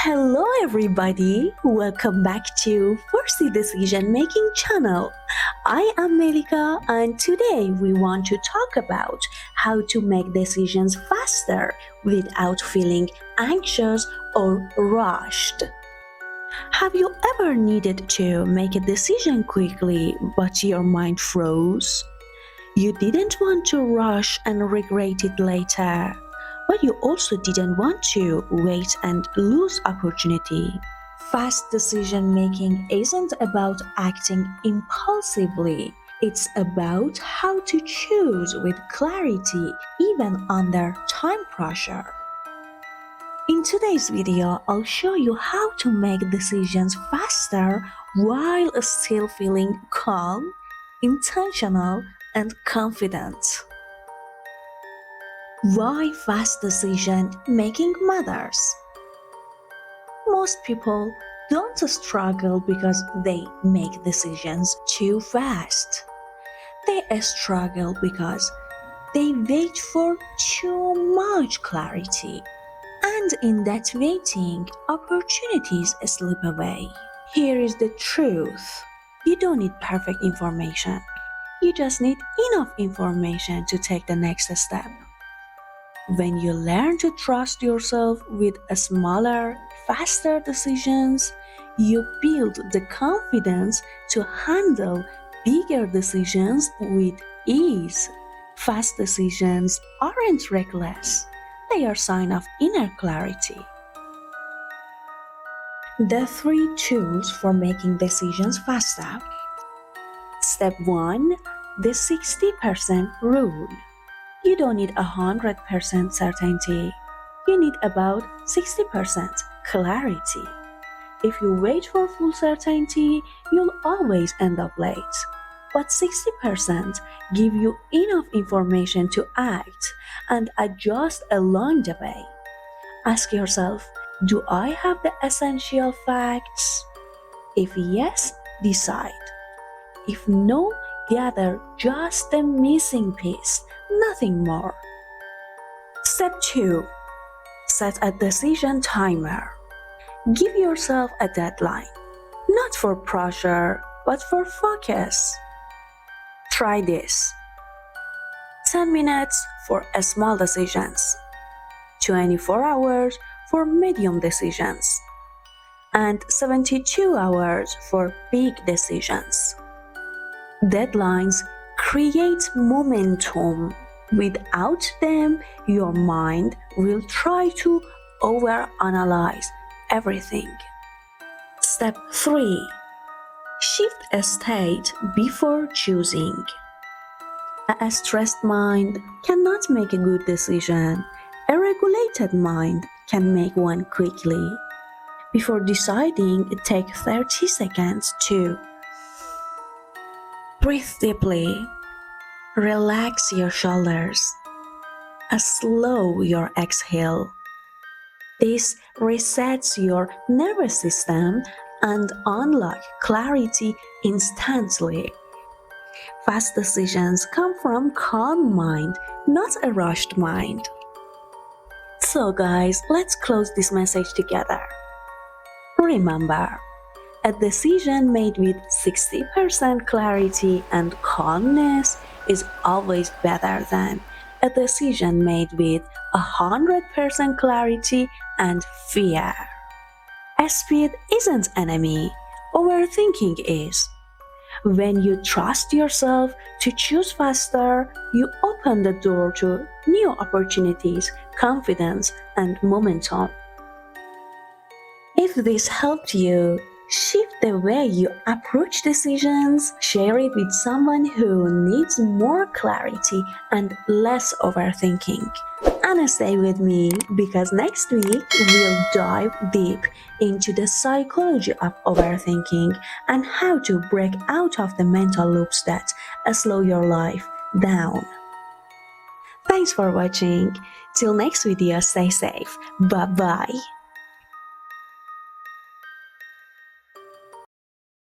Hello everybody, welcome back to Foresee Decision Making channel. I am Melika and today we want to talk about how to make decisions faster without feeling anxious or rushed. Have you ever needed to make a decision quickly but your mind froze? You didn't want to rush and regret it later, but you also didn't want to wait and lose opportunity. Fast decision making isn't about acting impulsively. It's about how to choose with clarity even under time pressure. In today's video, I'll show you how to make decisions faster while still feeling calm, intentional, and confident. Why fast decision making matters? Most people don't struggle because they make decisions too fast. They struggle because they wait for too much clarity. And in that waiting, opportunities slip away. Here is the truth. You don't need perfect information. You just need enough information to take the next step. When you learn to trust yourself with smaller, faster decisions, you build the confidence to handle bigger decisions with ease. Fast decisions aren't reckless. They are a sign of inner clarity. The 3 tools for making decisions faster. Step 1. The 60% rule. You don't need 100% certainty. You need about 60% clarity. If you wait for full certainty, you'll always end up late. But 60% give you enough information to act and adjust along the way. Ask yourself, do I have the essential facts? If yes, decide. If no, gather just the missing piece, nothing more. Step 2. Set a decision timer. Give yourself a deadline, not for pressure, but for focus. Try this. 10 minutes for small decisions, 24 hours for medium decisions, and 72 hours for big decisions. Deadlines create momentum. Without them, your mind will try to overanalyze everything. Step 3. Shift a state before choosing. A stressed mind cannot make a good decision. A regulated mind can make one quickly. Before deciding, take 30 seconds to breathe deeply. Relax your shoulders. Slow your exhale. This resets your nervous system and unlocks clarity instantly. Fast decisions come from calm mind, not a rushed mind. So guys, let's close this message together. Remember, a decision made with 60% clarity and calmness is always better than a decision made with 100% clarity and fear. Speed isn't enemy, overthinking is. When you trust yourself to choose faster, you open the door to new opportunities, confidence, and momentum. If this helped you shift the way you approach decisions, share it with someone who needs more clarity and less overthinking. And stay with me because next week we'll dive deep into the psychology of overthinking and how to break out of the mental loops that slow your life down. Thanks for watching. Till next video, stay safe. Bye bye.